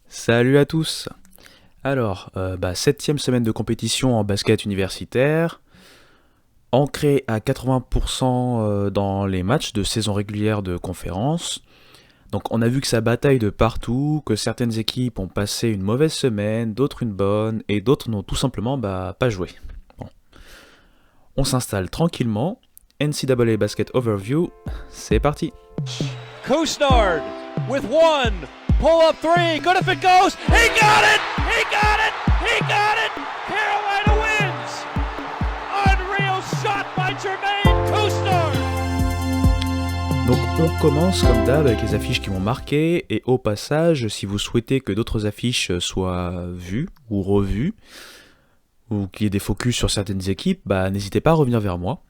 Salut à tous. Alors, 7e semaine de compétition en basket universitaire, ancrée à 80% dans les matchs de saison régulière de conférence. Donc on a vu que ça bataille de partout, que certaines équipes ont passé une mauvaise semaine, d'autres une bonne, et d'autres n'ont tout simplement pas joué. Bon. On s'installe tranquillement. NCAA Basket Overview, c'est parti. Couisnard with one, pull up three, good if it goes, he got it, he got it, he got it, Carolina wins, unreal shot by Jermaine Couisnard. Donc on commence comme d'hab avec les affiches qui m'ont marqué, et au passage, si vous souhaitez que d'autres affiches soient vues ou revues, ou qu'il y ait des focus sur certaines équipes, n'hésitez pas à revenir vers moi.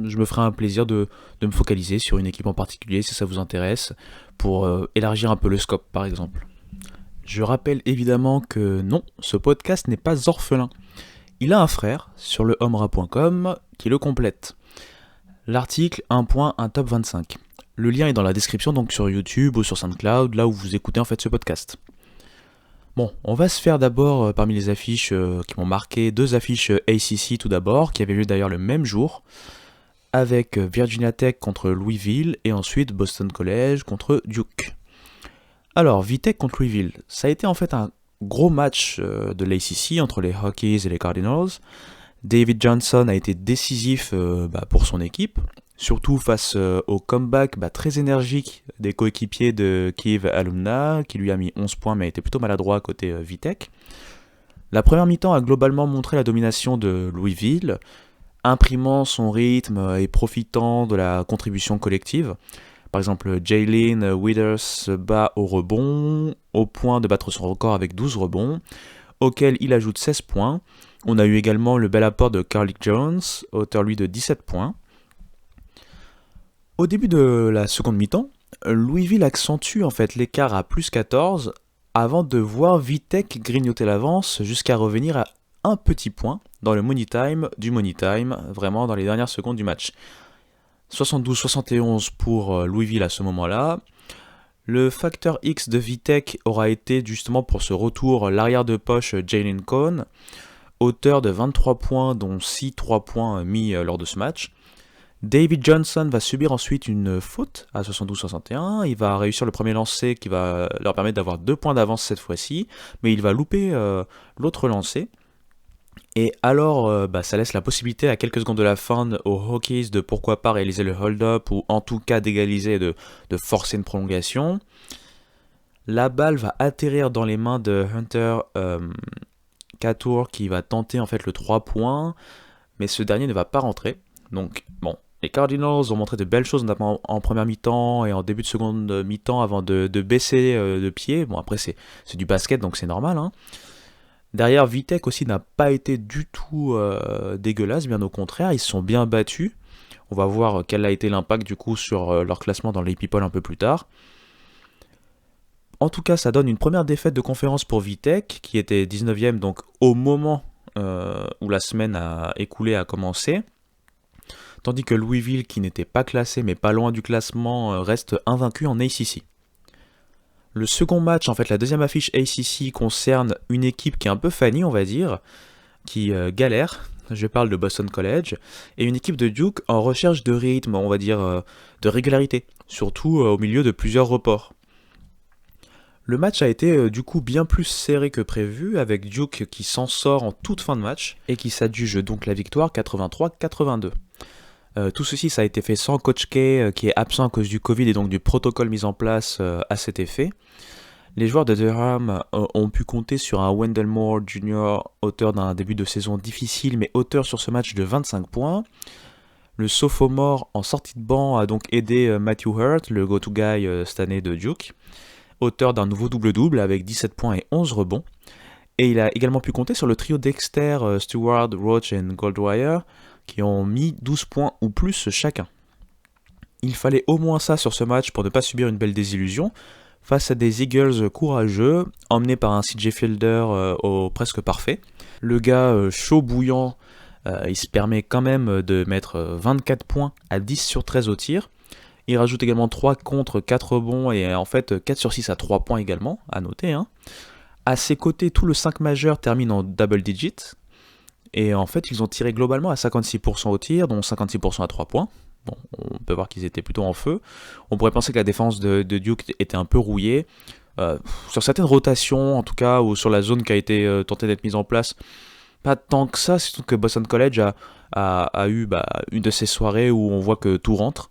Je me ferai un plaisir de me focaliser sur une équipe en particulier si ça vous intéresse, pour élargir un peu le scope par exemple. Je rappelle évidemment que non, ce podcast n'est pas orphelin. Il a un frère sur le homera.com qui le complète. L'article 1 point, un top 25. Le lien est dans la description, donc sur YouTube ou sur SoundCloud, là où vous écoutez en fait ce podcast. Bon, on va se faire d'abord parmi les affiches qui m'ont marqué, deux affiches ACC tout d'abord, qui avaient lieu d'ailleurs le même jour, avec Virginia Tech contre Louisville et ensuite Boston College contre Duke. Alors, VTech contre Louisville, ça a été en fait un gros match de l'ACC entre les Hokies et les Cardinals. David Johnson a été décisif pour son équipe, surtout face au comeback très énergique des coéquipiers de Kiev Alumna, qui lui a mis 11 points mais a été plutôt maladroit côté VTech. La première mi-temps a globalement montré la domination de Louisville, imprimant son rythme et profitant de la contribution collective. Par exemple, Jalen Withers se bat au rebond, au point de battre son record avec 12 rebonds, auquel il ajoute 16 points. On a eu également le bel apport de Carlik Jones, auteur lui de 17 points. Au début de la seconde mi-temps, Louisville accentue en fait l'écart à plus 14 avant de voir VTech grignoter l'avance jusqu'à revenir à un petit point dans le money time du money time, vraiment dans les dernières secondes du match. 72-71 pour Louisville à ce moment-là. Le facteur X de VTech aura été justement pour ce retour l'arrière de poche Jalen Cohn, auteur de 23 points dont 6 3 points mis lors de ce match. David Johnson va subir ensuite une faute à 72-61, il va réussir le premier lancer qui va leur permettre d'avoir 2 points d'avance cette fois-ci, mais il va louper l'autre lancer. Et alors, ça laisse la possibilité à quelques secondes de la fin aux Hokies de pourquoi pas réaliser le hold-up ou en tout cas d'égaliser et de forcer une prolongation. La balle va atterrir dans les mains de Hunter Cattoor qui va tenter en fait le 3 points, mais ce dernier ne va pas rentrer. Donc bon, les Cardinals ont montré de belles choses notamment en première mi-temps et en début de seconde mi-temps avant de baisser de pied. Bon après c'est du basket donc c'est normal hein. Derrière, VTech aussi n'a pas été du tout dégueulasse, bien au contraire, ils se sont bien battus. On va voir quel a été l'impact du coup sur leur classement dans l'AP Poll un peu plus tard. En tout cas, ça donne une première défaite de conférence pour VTech, qui était 19ème, donc au moment où la semaine écoulée a commencé. Tandis que Louisville, qui n'était pas classé mais pas loin du classement, reste invaincu en ACC. Le second match, en fait la deuxième affiche ACC concerne une équipe qui est un peu fanny on va dire, qui galère, je parle de Boston College, et une équipe de Duke en recherche de rythme, on va dire de régularité, surtout au milieu de plusieurs reports. Le match a été du coup bien plus serré que prévu, avec Duke qui s'en sort en toute fin de match, et qui s'adjuge donc la victoire 83-82. Tout ceci, ça a été fait sans Coach K, qui est absent à cause du Covid et donc du protocole mis en place à cet effet. Les joueurs de Durham ont pu compter sur un Wendell Moore Jr., auteur d'un début de saison difficile, mais auteur sur ce match de 25 points. Le sophomore en sortie de banc a donc aidé Matthew Hurt, le go-to-guy cette année de Duke, auteur d'un nouveau double-double avec 17 points et 11 rebonds. Et il a également pu compter sur le trio Dexter, Stewart, Roach et Goldwire, qui ont mis 12 points ou plus chacun. Il fallait au moins ça sur ce match pour ne pas subir une belle désillusion, face à des Eagles courageux, emmenés par un CJ Fielder au presque parfait. Le gars chaud bouillant, il se permet quand même de mettre 24 points à 10 sur 13 au tir. Il rajoute également 3 contre 4 rebonds et en fait 4 sur 6 à 3 points également, à noter. À ses côtés, tout le 5 majeur termine en double digit. Et en fait, ils ont tiré globalement à 56% au tir, dont 56% à 3 points. Bon, on peut voir qu'ils étaient plutôt en feu. On pourrait penser que la défense de Duke était un peu rouillée. Sur certaines rotations, en tout cas, ou sur la zone qui a été tentée d'être mise en place, pas tant que ça, surtout que Boston College a eu une de ces soirées où on voit que tout rentre.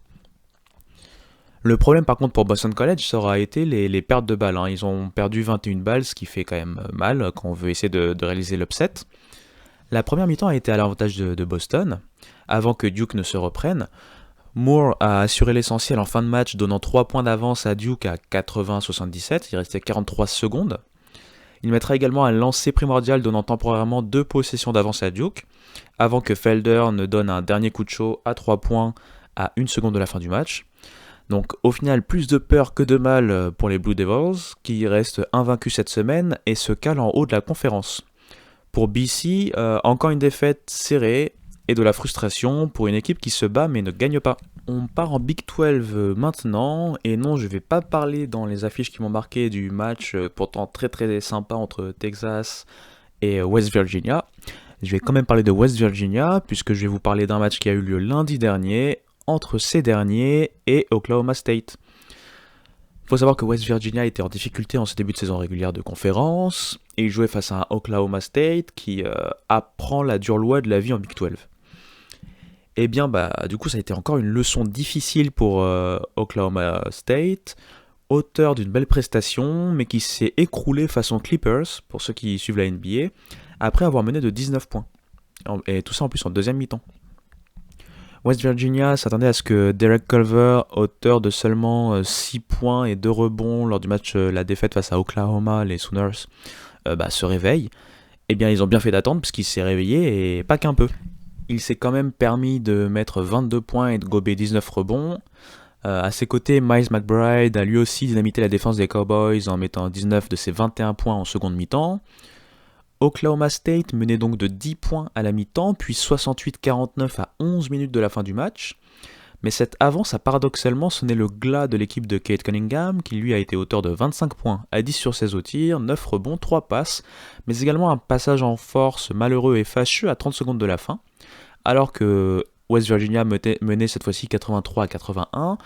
Le problème par contre pour Boston College, ça aura été les pertes de balles. Ils ont perdu 21 balles, ce qui fait quand même mal quand on veut essayer de réaliser l'upset. La première mi-temps a été à l'avantage de Boston, avant que Duke ne se reprenne. Moore a assuré l'essentiel en fin de match, donnant 3 points d'avance à Duke à 80-77, il restait 43 secondes. Il mettra également un lancer primordial donnant temporairement 2 possessions d'avance à Duke, avant que Felder ne donne un dernier coup de chaud à 3 points à 1 seconde de la fin du match. Donc au final, plus de peur que de mal pour les Blue Devils, qui restent invaincus cette semaine et se calent en haut de la conférence. Pour BC, encore une défaite serrée et de la frustration pour une équipe qui se bat mais ne gagne pas. On part en Big 12 maintenant, et non, je ne vais pas parler dans les affiches qui m'ont marqué du match pourtant très très sympa entre Texas et West Virginia. Je vais quand même parler de West Virginia, puisque je vais vous parler d'un match qui a eu lieu lundi dernier, entre ces derniers et Oklahoma State. Il faut savoir que West Virginia était en difficulté en ce début de saison régulière de conférence, et il jouait face à un Oklahoma State qui apprend la dure loi de la vie en Big 12. Et bien, du coup, ça a été encore une leçon difficile pour Oklahoma State, auteur d'une belle prestation, mais qui s'est écroulé façon Clippers, pour ceux qui suivent la NBA, après avoir mené de 19 points. Et tout ça en plus en deuxième mi-temps. West Virginia s'attendait à ce que Derek Culver, auteur de seulement 6 points et 2 rebonds lors du match la défaite face à Oklahoma, les Sooners, se réveille. Eh bien, ils ont bien fait d'attendre puisqu'il s'est réveillé et pas qu'un peu. Il s'est quand même permis de mettre 22 points et de gober 19 rebonds. À ses côtés, Miles McBride a lui aussi dynamité la défense des Cowboys en mettant 19 de ses 21 points en seconde mi-temps. Oklahoma State menait donc de 10 points à la mi-temps, puis 68-49 à 11 minutes de la fin du match. Mais cette avance a paradoxalement sonné le glas de l'équipe de Cade Cunningham, qui lui a été auteur de 25 points à 10 sur 16 au tir, 9 rebonds, 3 passes, mais également un passage en force malheureux et fâcheux à 30 secondes de la fin, alors que West Virginia menait cette fois-ci 83 à 81,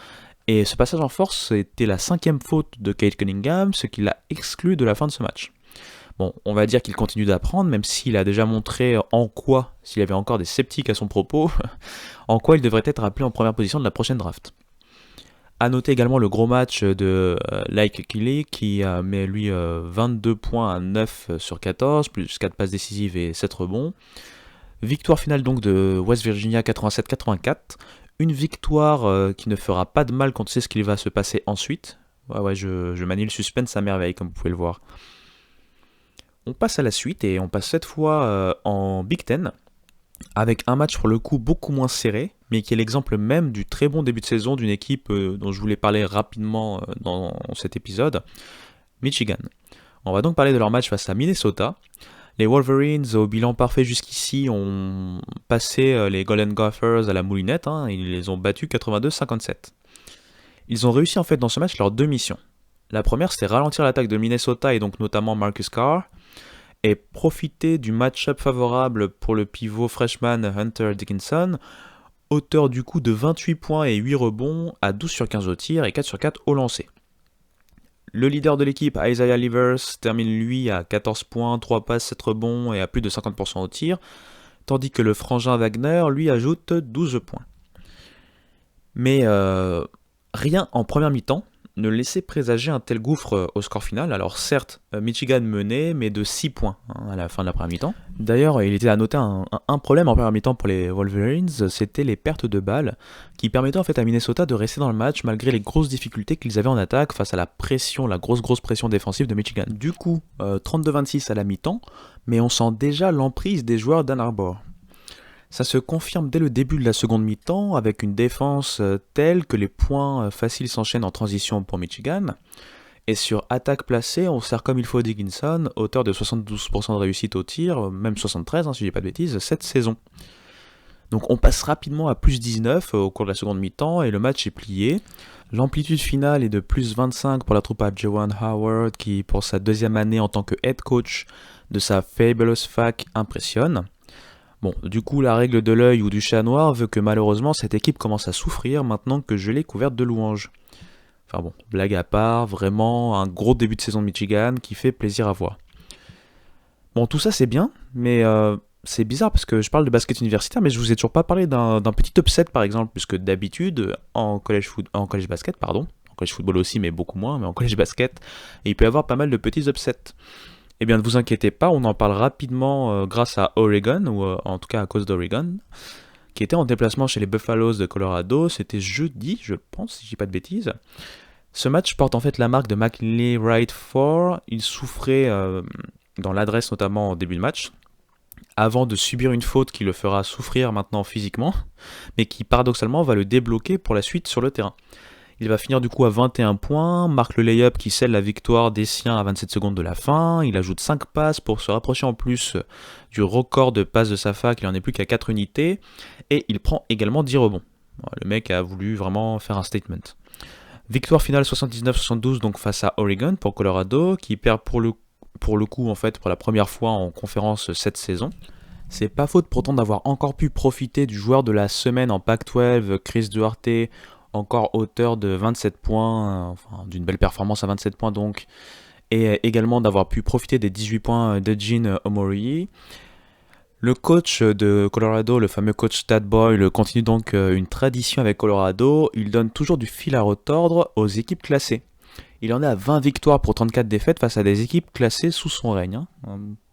et ce passage en force était la 5e faute de Cade Cunningham, ce qui l'a exclu de la fin de ce match. Bon, on va dire qu'il continue d'apprendre, même s'il a déjà montré en quoi, s'il y avait encore des sceptiques à son propos, en quoi il devrait être appelé en première position de la prochaine draft. A noter également le gros match de Like Kelly, qui met lui 22 points à 9 sur 14, plus 4 passes décisives et 7 rebonds. Victoire finale donc de West Virginia 87-84, une victoire qui ne fera pas de mal quand on sait ce qu'il va se passer ensuite. Ouais, je manie le suspense à merveille, comme vous pouvez le voir. On passe à la suite et on passe cette fois en Big Ten, avec un match pour le coup beaucoup moins serré, mais qui est l'exemple même du très bon début de saison d'une équipe dont je voulais parler rapidement dans cet épisode, Michigan. On va donc parler de leur match face à Minnesota. Les Wolverines, au bilan parfait jusqu'ici, ont passé les Golden Gophers à la moulinette, ils les ont battus 82-57. Ils ont réussi en fait dans ce match leurs 2 missions. La première, c'était ralentir l'attaque de Minnesota et donc notamment Marcus Carr, et profiter du match-up favorable pour le pivot freshman Hunter Dickinson, auteur du coup de 28 points et 8 rebonds à 12 sur 15 au tir et 4 sur 4 au lancer. Le leader de l'équipe, Isaiah Livers, termine lui à 14 points, 3 passes, 7 rebonds et à plus de 50% au tir, tandis que le frangin Wagner lui ajoute 12 points. Mais rien en première mi-temps ne laissait présager un tel gouffre au score final. Alors certes, Michigan menait, mais de 6 points à la fin de la première mi-temps. D'ailleurs, il était à noter un problème en première mi-temps pour les Wolverines, c'était les pertes de balles, qui permettaient en fait à Minnesota de rester dans le match malgré les grosses difficultés qu'ils avaient en attaque face à la pression, la grosse pression défensive de Michigan. Du coup, 32-26 à la mi-temps, mais on sent déjà l'emprise des joueurs d'Ann Arbor. Ça se confirme dès le début de la seconde mi-temps avec une défense telle que les points faciles s'enchaînent en transition pour Michigan. Et sur attaque placée, on sert comme il faut Dickinson, auteur de 72% de réussite au tir, même 73 si je dis pas de bêtises, cette saison. Donc on passe rapidement à plus 19 au cours de la seconde mi-temps et le match est plié. L'amplitude finale est de plus 25 pour la troupe à Juwan Howard qui, pour sa deuxième année en tant que head coach de sa Fabulous Fac, impressionne. Bon, du coup, la règle de l'œil ou du chat noir veut que malheureusement cette équipe commence à souffrir maintenant que je l'ai couverte de louanges. Enfin bon, blague à part, vraiment un gros début de saison de Michigan qui fait plaisir à voir. Bon, tout ça c'est bien, mais c'est bizarre parce que je parle de basket universitaire, mais je vous ai toujours pas parlé d'un petit upset par exemple, puisque d'habitude en college basket, pardon, en college football aussi, mais beaucoup moins, mais en college basket, il peut y avoir pas mal de petits upsets. Eh bien, ne vous inquiétez pas, on en parle rapidement grâce à Oregon, ou en tout cas à cause d'Oregon, qui était en déplacement chez les Buffaloes de Colorado. C'était jeudi, je pense, si je dis pas de bêtises. Ce match porte en fait la marque de McLean Wright 4. Il souffrait dans l'adresse notamment au début de match, avant de subir une faute qui le fera souffrir maintenant physiquement, mais qui paradoxalement va le débloquer pour la suite sur le terrain. Il va finir du coup à 21 points, marque le lay-up qui scelle la victoire des siens à 27 secondes de la fin, il ajoute 5 passes pour se rapprocher en plus du record de passes de sa fac, il n'en est plus qu'à 4 unités, et il prend également 10 rebonds. Le mec a voulu vraiment faire un statement. Victoire finale 79-72 donc face à Oregon pour Colorado, qui perd pour le coup en fait pour la première fois en conférence cette saison. C'est pas faute pourtant d'avoir encore pu profiter du joueur de la semaine en Pac-12, Chris Duarte, encore auteur de 27 points, enfin d'une belle performance à 27 points donc, et également d'avoir pu profiter des 18 points de Gene Omori. Le coach de Colorado, le fameux coach Tad Boyle, continue donc une tradition avec Colorado, il donne toujours du fil à retordre aux équipes classées. Il en est à 20 victoires pour 34 défaites face à des équipes classées sous son règne,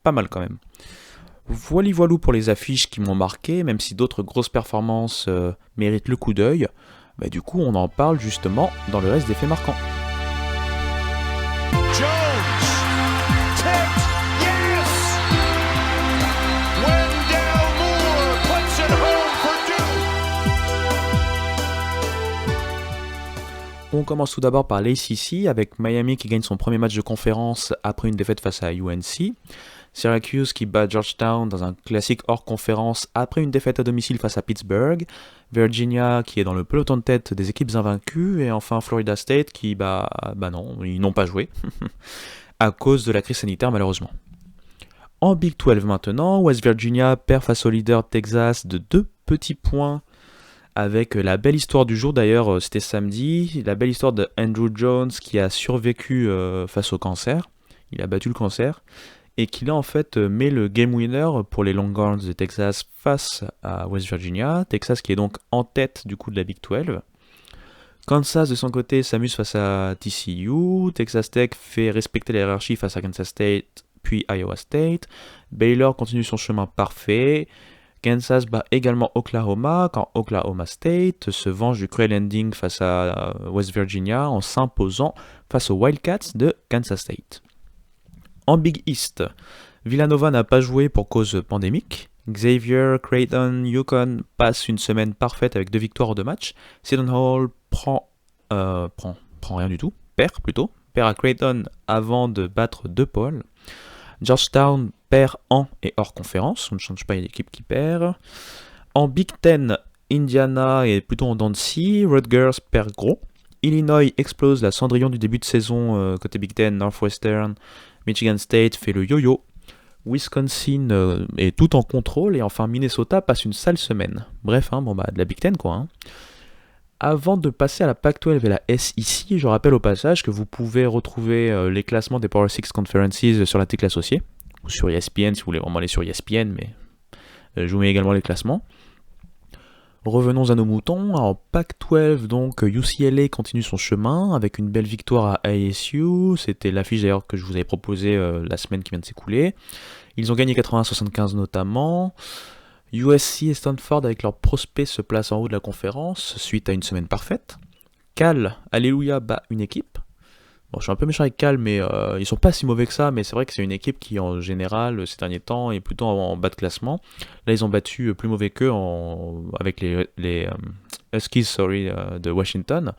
pas mal quand même. Voilou pour les affiches qui m'ont marqué, même si d'autres grosses performances méritent le coup d'œil. Bah, du coup, on en parle justement dans le reste des faits marquants. Jones, tipped, yes! Wendell Moore puts it home for two. On commence tout d'abord par l'ACC avec Miami qui gagne son premier match de conférence après une défaite face à UNC. Syracuse qui bat Georgetown dans un classique hors conférence après une défaite à domicile face à Pittsburgh. Virginia qui est dans le peloton de tête des équipes invaincues. Et enfin Florida State qui, non, ils n'ont pas joué à cause de la crise sanitaire malheureusement. En Big 12 maintenant, West Virginia perd face au leader Texas de 2 petits points. Avec la belle histoire du jour, d'ailleurs c'était samedi, la belle histoire de Andrew Jones qui a survécu face au cancer. Il a battu le cancer. Et qui là en fait met le game winner pour les Longhorns de Texas face à West Virginia. Texas qui est donc en tête du coup de la Big 12. Kansas de son côté s'amuse face à TCU. Texas Tech fait respecter la hiérarchie face à Kansas State puis Iowa State. Baylor continue son chemin parfait. Kansas bat également Oklahoma quand Oklahoma State se venge du cruel ending face à West Virginia en s'imposant face aux Wildcats de Kansas State. En Big East, Villanova n'a pas joué pour cause pandémique. Xavier, Creighton, Yukon passent une semaine parfaite avec 2 victoires en 2 matchs. Seton Hall prend rien du tout, perd à Creighton avant de battre DePaul. Georgetown perd en et hors conférence, on ne change pas l'équipe qui perd. En Big Ten, Indiana est plutôt en dents de scie, Rutgers perd gros. Illinois explose la cendrillon du début de saison côté Big Ten, Northwestern. Michigan State fait le yo-yo. Wisconsin est tout en contrôle. Et enfin, Minnesota passe une sale semaine. Bref, de la Big Ten quoi. Avant de passer à la Pac-12 et la SEC, je rappelle au passage que vous pouvez retrouver les classements des Power 6 Conferences sur l'article associé. Ou sur ESPN si vous voulez vraiment aller sur ESPN. Mais je vous mets également les classements. Revenons à nos moutons. En Pac-12, donc, UCLA continue son chemin avec une belle victoire à ASU. C'était l'affiche d'ailleurs que je vous avais proposée la semaine qui vient de s'écouler. Ils ont gagné 80-75 notamment. USC et Stanford avec leurs prospects se placent en haut de la conférence suite à une semaine parfaite. Cal, alléluia, bat une équipe. Bon, je suis un peu méchant avec Cal, mais ils sont pas si mauvais que ça, mais c'est vrai que c'est une équipe qui, en général, ces derniers temps, est plutôt en bas de classement. Là, ils ont battu plus mauvais qu'eux avec les Huskies de Washington.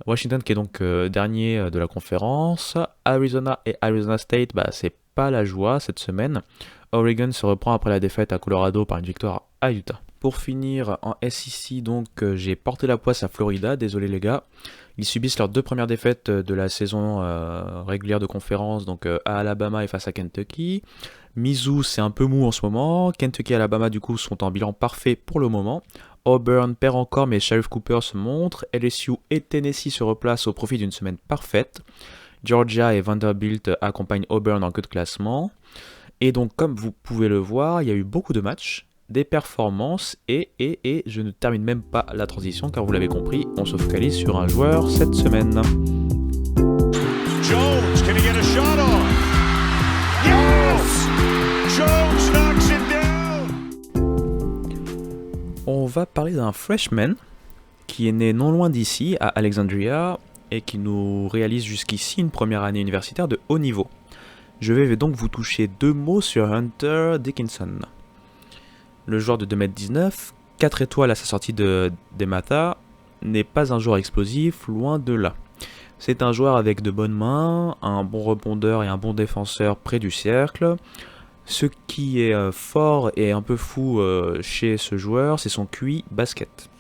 Washington qui est donc dernier de la conférence. Arizona et Arizona State, c'est pas la joie cette semaine. Oregon se reprend après la défaite à Colorado par une victoire à Utah Pour finir, en SEC, donc, j'ai porté la poisse à Florida, désolé les gars. Ils subissent leurs 2 premières défaites de la saison régulière de conférence, donc à Alabama et face à Kentucky. Mizzou, c'est un peu mou en ce moment. Kentucky et Alabama, du coup, sont en bilan parfait pour le moment. Auburn perd encore, mais Sheriff Cooper se montre. LSU et Tennessee se replacent au profit d'une semaine parfaite. Georgia et Vanderbilt accompagnent Auburn en queue de classement. Et donc, comme vous pouvez le voir, il y a eu beaucoup de matchs, des performances, et je ne termine même pas la transition, car vous l'avez compris, on se focalise sur un joueur cette semaine. Jones, can he get a shot off? Yes! Jones knocks it down! On va parler d'un freshman qui est né non loin d'ici, à Alexandria, et qui nous réalise jusqu'ici une première année universitaire de haut niveau. Je vais donc vous toucher 2 mots sur Hunter Dickinson. Le joueur de 2m19, 4 étoiles à sa sortie des Maths, n'est pas un joueur explosif, loin de là. C'est un joueur avec de bonnes mains, un bon rebondeur et un bon défenseur près du cercle. Ce qui est fort et un peu fou chez ce joueur, c'est son QI basket.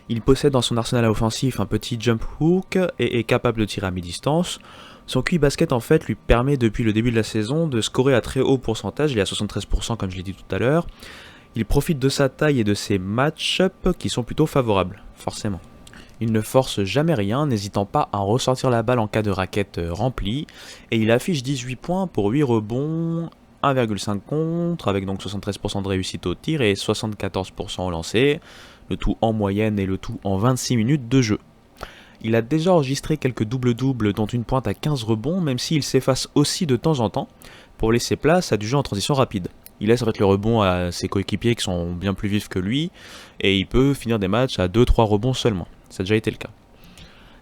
Il possède dans son arsenal offensif un petit jump hook et est capable de tirer à mi-distance. Son QI basket en fait lui permet depuis le début de la saison de scorer à très haut pourcentage, il est à 73% comme je l'ai dit tout à l'heure. Il profite de sa taille et de ses match-ups qui sont plutôt favorables, forcément. Il ne force jamais rien, n'hésitant pas à ressortir la balle en cas de raquette remplie, et il affiche 18 points pour 8 rebonds, 1,5 contre, avec donc 73% de réussite au tir et 74% au lancer, le tout en moyenne et le tout en 26 minutes de jeu. Il a déjà enregistré quelques doubles-doubles dont une pointe à 15 rebonds, même s'il s'efface aussi de temps en temps pour laisser place à du jeu en transition rapide. Il laisse en fait le rebond à ses coéquipiers qui sont bien plus vifs que lui, et il peut finir des matchs à 2-3 rebonds seulement. Ça a déjà été le cas.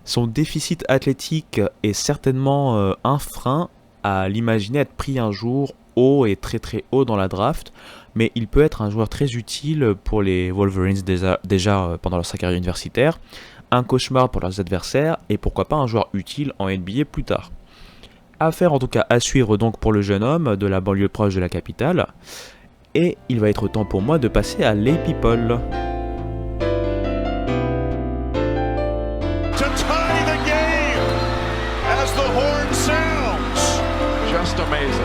Son déficit athlétique est certainement un frein à l'imaginer être pris un jour haut et très très haut dans la draft, mais il peut être un joueur très utile pour les Wolverines déjà pendant sa carrière universitaire, un cauchemar pour leurs adversaires, et pourquoi pas un joueur utile en NBA plus tard. Affaire en tout cas à suivre donc pour le jeune homme de la banlieue proche de la capitale, et il va être temps pour moi de passer à les people. To tie the game as the horn sounds. Just amazing.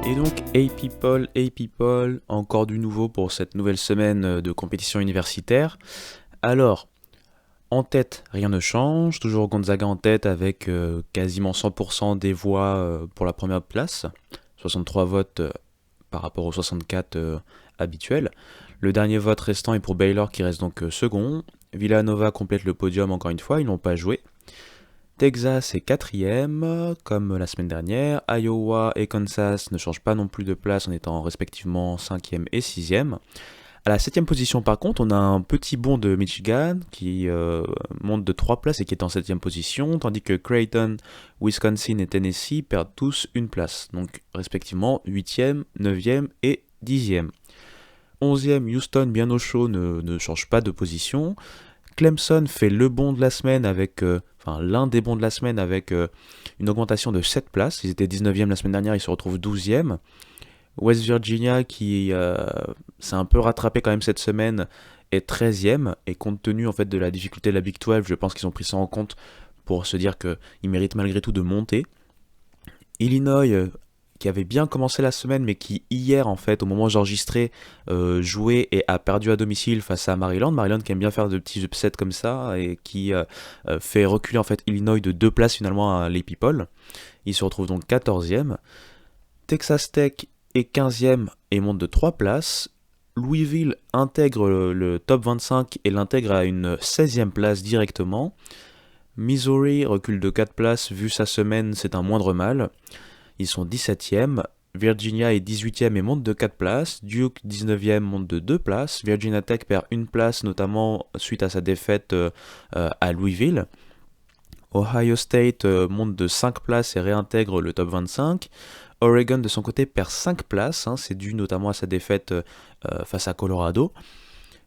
Et donc, hey people, encore du nouveau pour cette nouvelle semaine de compétition universitaire. Alors, en tête, rien ne change, toujours Gonzaga en tête avec quasiment 100% des voix pour la première place, 63 votes par rapport aux 64 habituels. Le dernier vote restant est pour Baylor qui reste donc second. Villanova complète le podium encore une fois, ils n'ont pas joué. Texas est 4ème, comme la semaine dernière. Iowa et Kansas ne changent pas non plus de place en étant respectivement 5ème et 6ème. À la 7ème position par contre, on a un petit bond de Michigan qui monte de 3 places et qui est en 7ème position, tandis que Creighton, Wisconsin et Tennessee perdent tous une place, donc respectivement 8ème, 9ème et 10ème. 11ème, Houston bien au chaud ne change pas de position. Clemson fait le bond de la semaine avec, l'un des bons de la semaine avec une augmentation de 7 places. Ils étaient 19e la semaine dernière, ils se retrouvent 12e. West Virginia qui s'est un peu rattrapé quand même cette semaine est 13e. Et compte tenu en fait de la difficulté de la Big 12, je pense qu'ils ont pris ça en compte pour se dire qu'ils méritent malgré tout de monter. Illinois qui avait bien commencé la semaine mais qui hier en fait au moment où j'enregistrais jouait et a perdu à domicile face à Maryland qui aime bien faire de petits upsets comme ça et qui fait reculer en fait Illinois de 2 places finalement à les people. Il se retrouve donc 14e. Texas Tech est 15e et monte de 3 places. Louisville intègre le top 25 et l'intègre à une 16e place directement. Missouri recule de 4 places, vu sa semaine c'est un moindre mal. Ils sont 17e, Virginia est 18e et monte de 4 places, Duke 19e monte de 2 places, Virginia Tech perd une place notamment suite à sa défaite à Louisville. Ohio State monte de 5 places et réintègre le top 25. Oregon de son côté perd 5 places, c'est dû notamment à sa défaite face à Colorado.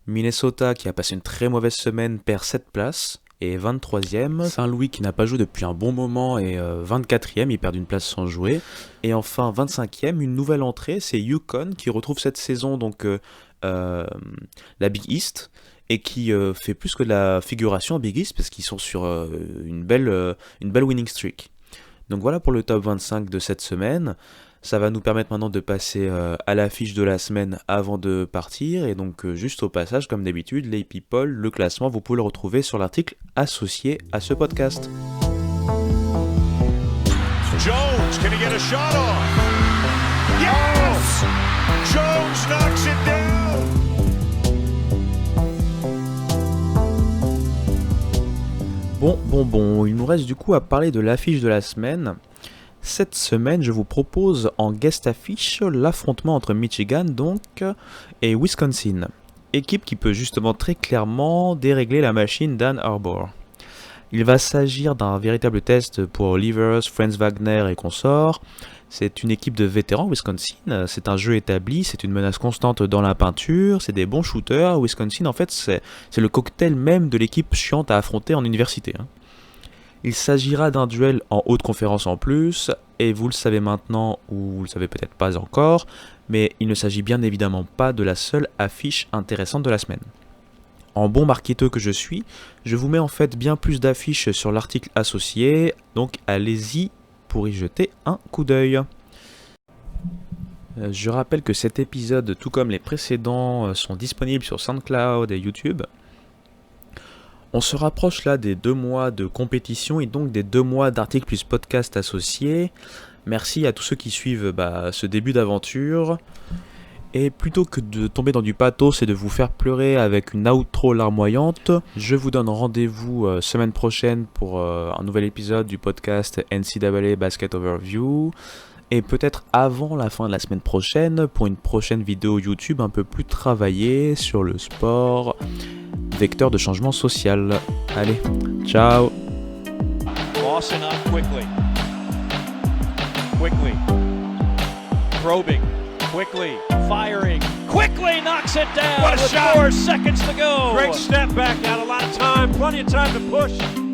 Minnesota qui a passé une très mauvaise semaine perd 7 places. est 23e. Saint-Louis qui n'a pas joué depuis un bon moment est 24e, il perd une place sans jouer. Et enfin 25e, une nouvelle entrée, c'est UConn qui retrouve cette saison donc la Big East et qui fait plus que de la figuration en Big East parce qu'ils sont sur une belle winning streak. Donc voilà pour le top 25 de cette semaine. Ça va nous permettre maintenant de passer à l'affiche de la semaine avant de partir. Et donc juste au passage, comme d'habitude, les people, le classement, vous pouvez le retrouver sur l'article associé à ce podcast. Jones, can he get a shot off? Yes! Jones knocks it down! Bon, il nous reste du coup à parler de l'affiche de la semaine. Cette semaine, je vous propose en guest affiche l'affrontement entre Michigan donc et Wisconsin. Équipe qui peut justement très clairement dérégler la machine d'Ann Arbor. Il va s'agir d'un véritable test pour Livers, Franz Wagner et consorts. C'est une équipe de vétérans Wisconsin, c'est un jeu établi, c'est une menace constante dans la peinture, c'est des bons shooters. Wisconsin en fait c'est le cocktail même de l'équipe chiante à affronter en université. Il s'agira d'un duel en haute conférence en plus, et vous le savez maintenant ou vous le savez peut-être pas encore, mais il ne s'agit bien évidemment pas de la seule affiche intéressante de la semaine. En bon marketeur que je suis, je vous mets en fait bien plus d'affiches sur l'article associé, donc allez-y pour y jeter un coup d'œil. Je rappelle que cet épisode, tout comme les précédents, sont disponibles sur SoundCloud et YouTube. On se rapproche là des 2 mois de compétition et donc des 2 mois d'articles plus podcast associés. Merci à tous ceux qui suivent ce début d'aventure. Et plutôt que de tomber dans du pathos et de vous faire pleurer avec une outro larmoyante, je vous donne rendez-vous semaine prochaine pour un nouvel épisode du podcast NCAA Basket Overview. Et peut-être avant la fin de la semaine prochaine pour une prochaine vidéo YouTube un peu plus travaillée sur le sport, vecteur de changement social. Allez, ciao. Lawson up quickly. Probing. Quickly. Firing. Quickly knocks it down. What a with shot. 4 seconds to go. Great step back out, a lot of time, plenty of time to push.